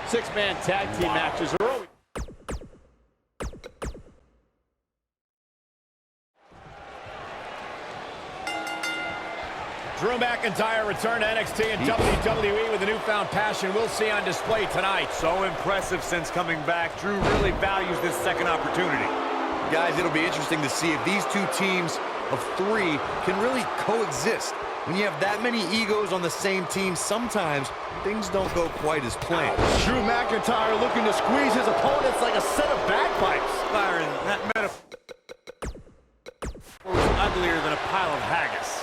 Six-man tag team matches are always... Drew McIntyre returned to NXT and WWE with a newfound passion we'll see on display tonight. So impressive since coming back. Drew really values this second opportunity. Guys, it'll be interesting to see if these two teams of three can really coexist. When you have that many egos on the same team, sometimes things don't go quite as planned. Drew McIntyre looking to squeeze his opponents like a set of bagpipes. Byron, that metaphor was uglier than a pile of haggis.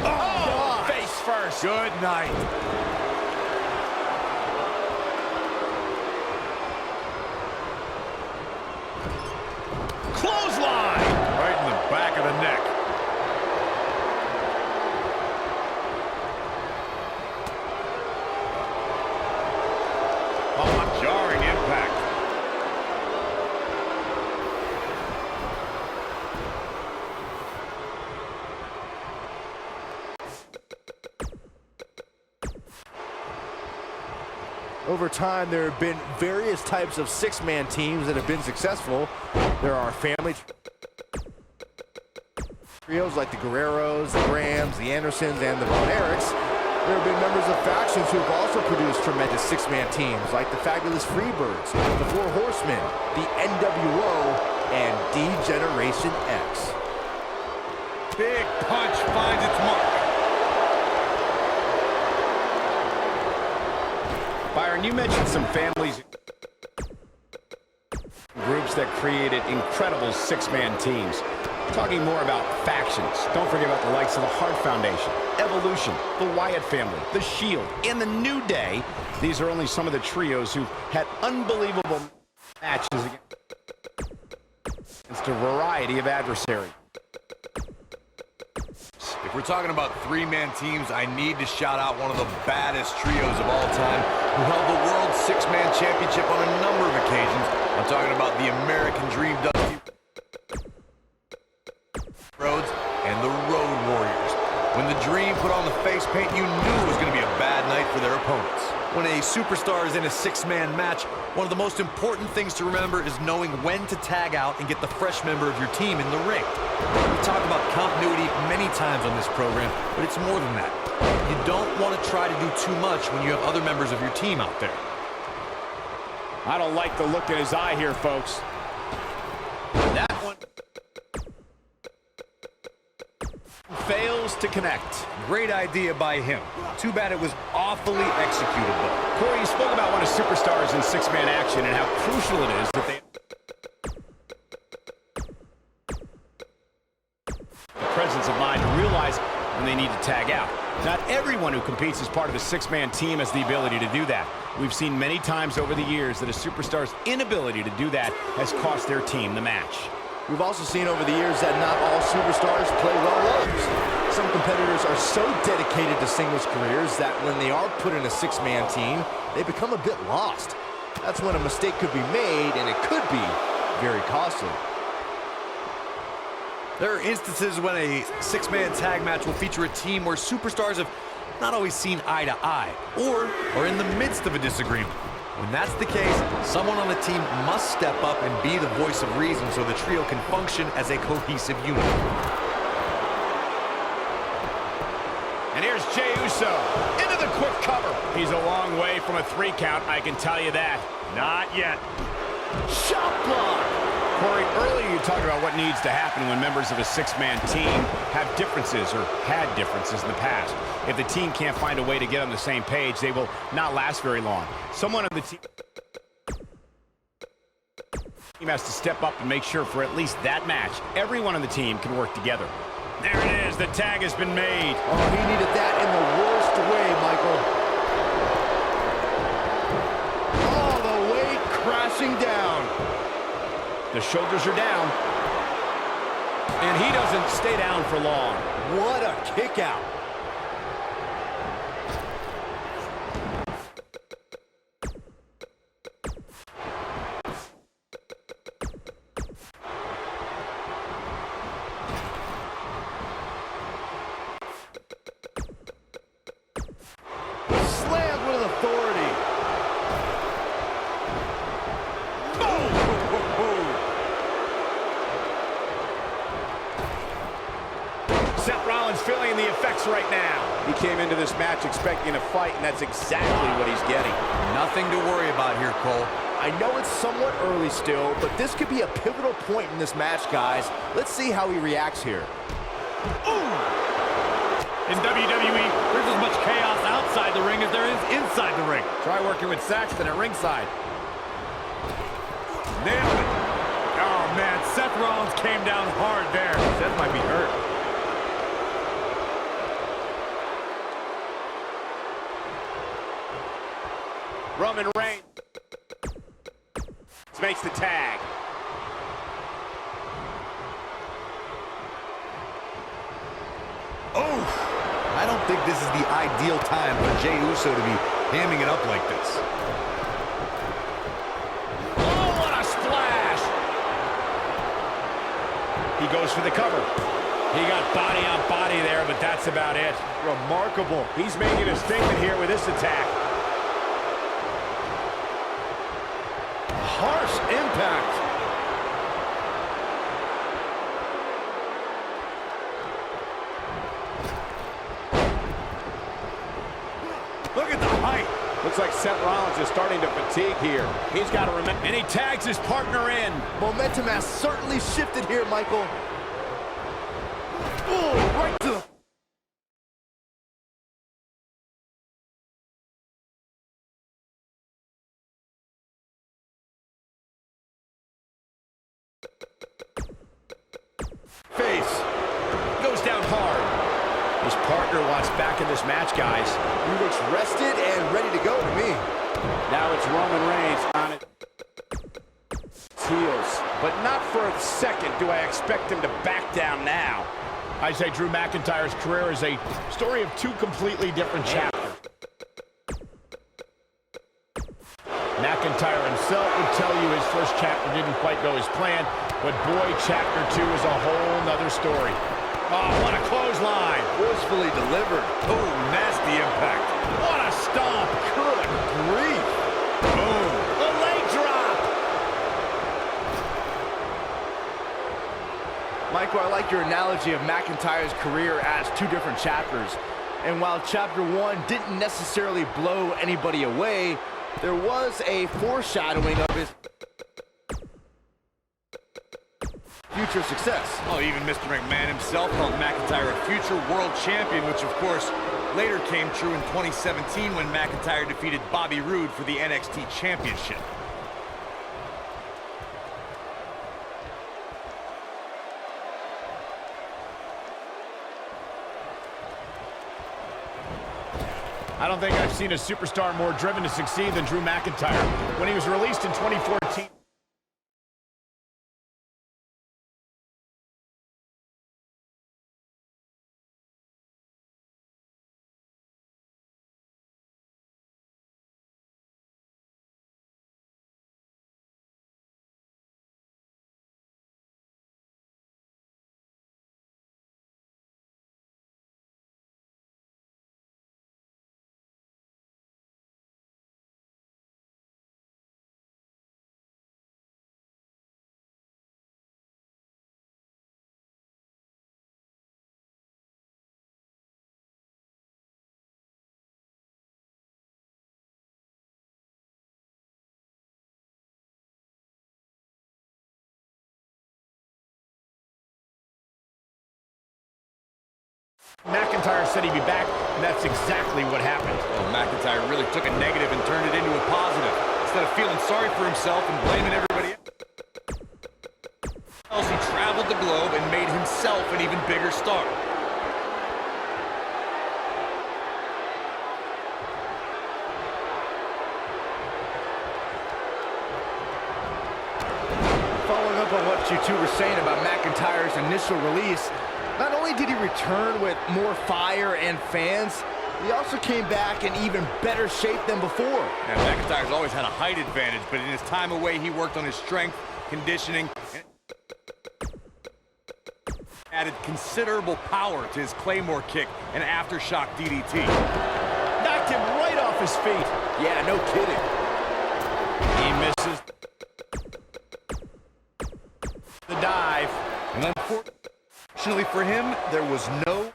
Oh, face first. Good night. Clothesline. Right in the back of the neck. Oh, a jarring impact. Over time, there have been various types of six-man teams that have been successful. There are family trios like the Guerreros, the Grahams, the Andersons, and the Von Erichs. There have been members of factions who have also produced tremendous six-man teams like the Fabulous Freebirds, the Four Horsemen, the NWO, and D-Generation X. Big punch finds its mark. Byron, you mentioned some families, groups that created incredible six-man teams. Talking more about factions, don't forget about the likes of the Hart Foundation, Evolution, the Wyatt family, the Shield, and the New Day. These are only some of the trios who had unbelievable matches against a variety of adversaries. If we're talking about three-man teams, I need to shout out one of the baddest trios of all time who held the World Six-Man Championship on a number of occasions. I'm talking about the American Dream, Dusty Rhodes and the Road Warriors. When the Dream put on the face paint, you knew it was going to be a bad night for their opponents. When a superstar is in a six-man match, one of the most important things to remember is knowing when to tag out and get the fresh member of your team in the ring. We've talked about continuity many times on this program, but it's more than that. You don't want to try to do too much when you have other members of your team out there. I don't like the look in his eye here, folks. That one Fails to connect. Great idea by him. Too bad it was awfully executed, though. Corey, you spoke about one of superstars in six-man action and how crucial it is that they the presence of mind to realize when they need to tag out. Not everyone who competes as part of a six-man team has the ability to do that. We've seen many times over the years that a superstar's inability to do that has cost their team the match. We've also seen over the years that not all superstars play well roles. Some competitors are so dedicated to singles careers that when they are put in a six-man team, they become a bit lost. That's when a mistake could be made, and it could be very costly. There are instances when a six-man tag match will feature a team where superstars have not always seen eye to eye, or are in the midst of a disagreement. When that's the case, someone on the team must step up and be the voice of reason so the trio can function as a cohesive unit. And here's Jey Uso into the quick cover. He's a long way from a 3 count, I can tell you that. Not yet. Shot block! Corey, earlier you talked about what needs to happen when members of a six-man team have differences or had differences in the past. If the team can't find a way to get on the same page, they will not last very long. Someone on the team has to step up and make sure for at least that match, everyone on the team can work together. There it is. The tag has been made. Oh, he needed that in the worst way, Michael. All the way crashing down. The shoulders are down. And he doesn't stay down for long. What a kick out. feeling the effects right now. He came into this match expecting a fight, and that's exactly what he's getting. Nothing to worry about here, Cole. I know it's somewhat early still, but this could be a pivotal point in this match, guys. Let's see how he reacts here. In WWE, there's as much chaos outside the ring as there is inside the ring. Try working with Saxton at ringside. Nailed it. Oh, man, Seth Rollins came down hard there. Seth might be hurt. Roman Reigns makes the tag. Oh, I don't think this is the ideal time for Jey Uso to be hamming it up like this. Oh, what a splash! He goes for the cover. He got body on body there, but that's about it. Remarkable. He's making a statement here with this attack. Harsh impact. Look at the height. Looks like Seth Rollins is starting to fatigue here. He's got to remember. And he tags his partner in. Momentum has certainly shifted here, Michael. Oh, right to the... Face. Goes down hard. His partner wants back in this match, guys. He looks rested and ready to go to me. Now it's Roman Reigns on it. Heels. But not for a second do I expect him to back down now. I say Drew McIntyre's career is a story of two completely different chapters. McIntyre himself would tell you his first chapter didn't quite go as planned, but boy, chapter 2 is a whole nother story. Oh, what a clothesline. Forcefully delivered. Oh, nasty impact. What a stomp. Good grief. Boom. The leg drop. Michael, I like your analogy of McIntyre's career as two different chapters. And while chapter 1 didn't necessarily blow anybody away, there was a foreshadowing of his future success. Oh, even Mr. McMahon himself called McIntyre a future world champion, which, of course, later came true in 2017 when McIntyre defeated Bobby Roode for the NXT Championship. I don't think I've seen a superstar more driven to succeed than Drew McIntyre. When he was released in 2014, McIntyre said he'd be back, and that's exactly what happened. Well, McIntyre really took a negative and turned it into a positive. Instead of feeling sorry for himself and blaming everybody else, he traveled the globe and made himself an even bigger star. Following up on what you two were saying about McIntyre's initial release, not only did he return with more fire and fans, he also came back in even better shape than before. Yeah, McIntyre's always had a height advantage, but in his time away, he worked on his strength, conditioning, and added considerable power to his Claymore kick and aftershock DDT. Knocked him right off his feet. Yeah, no kidding. He misses the dive. And unfortunately for him, there was no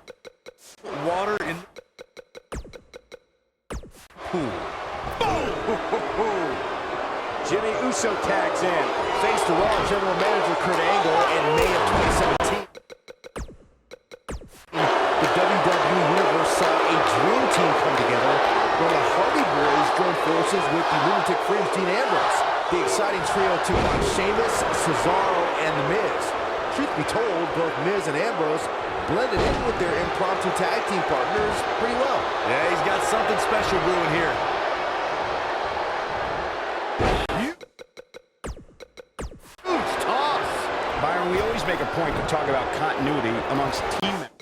Jimmy Uso tags in. Thanks to Raw General Manager Kurt Angle in May of 2017, the WWE Universe saw a dream team come together when the Hardy Boys joined forces with the Lunatic Fringe Dean Ambrose. The exciting trio took on Sheamus, Cesaro, and The Miz. Truth be told, both Miz and Ambrose blended in with their impromptu tag team partners pretty well. Yeah, he's got something special brewing here. Huge toss. Byron, we always make a point to talk about continuity amongst team members.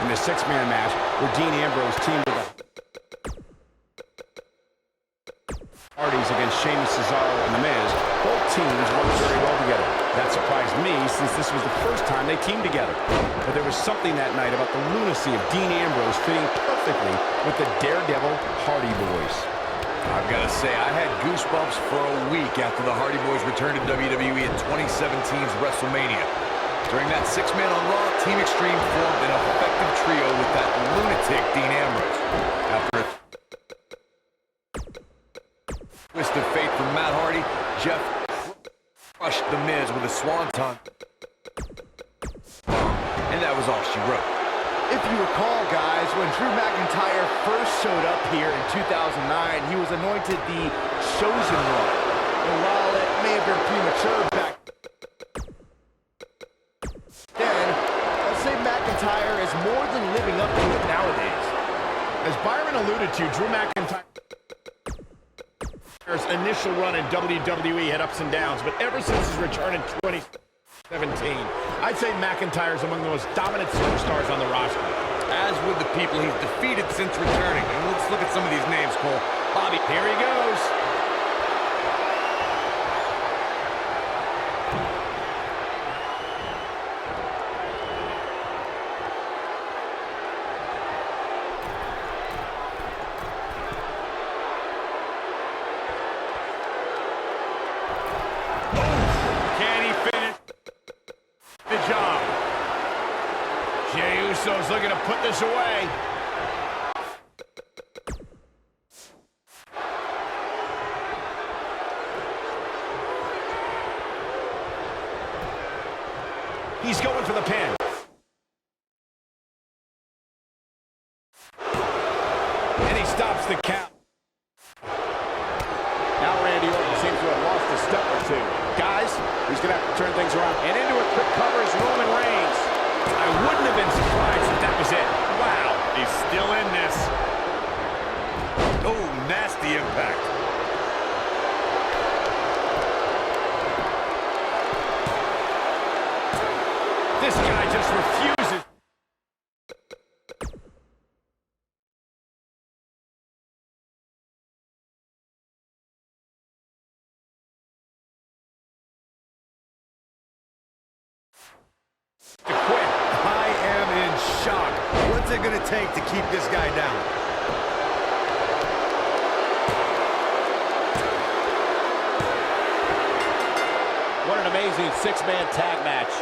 In the six-man match where Dean Ambrose teamed with the Hardys against Sheamus, Cesaro, and The Miz, both teams worked very well together. That surprised me since this was the first time they teamed together. But there was something that night about the lunacy of Dean Ambrose fitting perfectly with the Daredevil Hardy Boys. I've got to say, I had goosebumps for a week after the Hardy Boys returned to WWE in 2017's WrestleMania. During that six-man on Raw, Team Extreme formed an effective trio with that lunatic Dean Ambrose. After a twist of fate from Matt Hardy, Jeff crushed The Miz with a swanton, and that was all she wrote. If you recall, guys, when Drew McIntyre first showed up here in 2009, he was anointed the Chosen One. And while it may have been premature back then, I'll say McIntyre is more than living up to it nowadays. As Byron alluded to, Drew McIntyre's initial run in WWE had ups and downs, but ever since his return in 2017, I'd say McIntyre's among the most dominant superstars on the roster. As with the people he's defeated since returning. And let's look at some of these names, Cole. Bobby, here he goes. Can he finish the job? Jey Uso's looking to put this away. He's going for the pin. And he stops the count. Now Randy Orton seems to have lost a step or two. Guys, he's going to have to turn things around. And into a quick cover is Roman Reigns. I wouldn't have been surprised if that was it. Wow, he's still in this. Oh, nasty impact. This guy just refuses. To quit. I am in shock. What's it going to take to keep this guy down? What an amazing six-man tag match.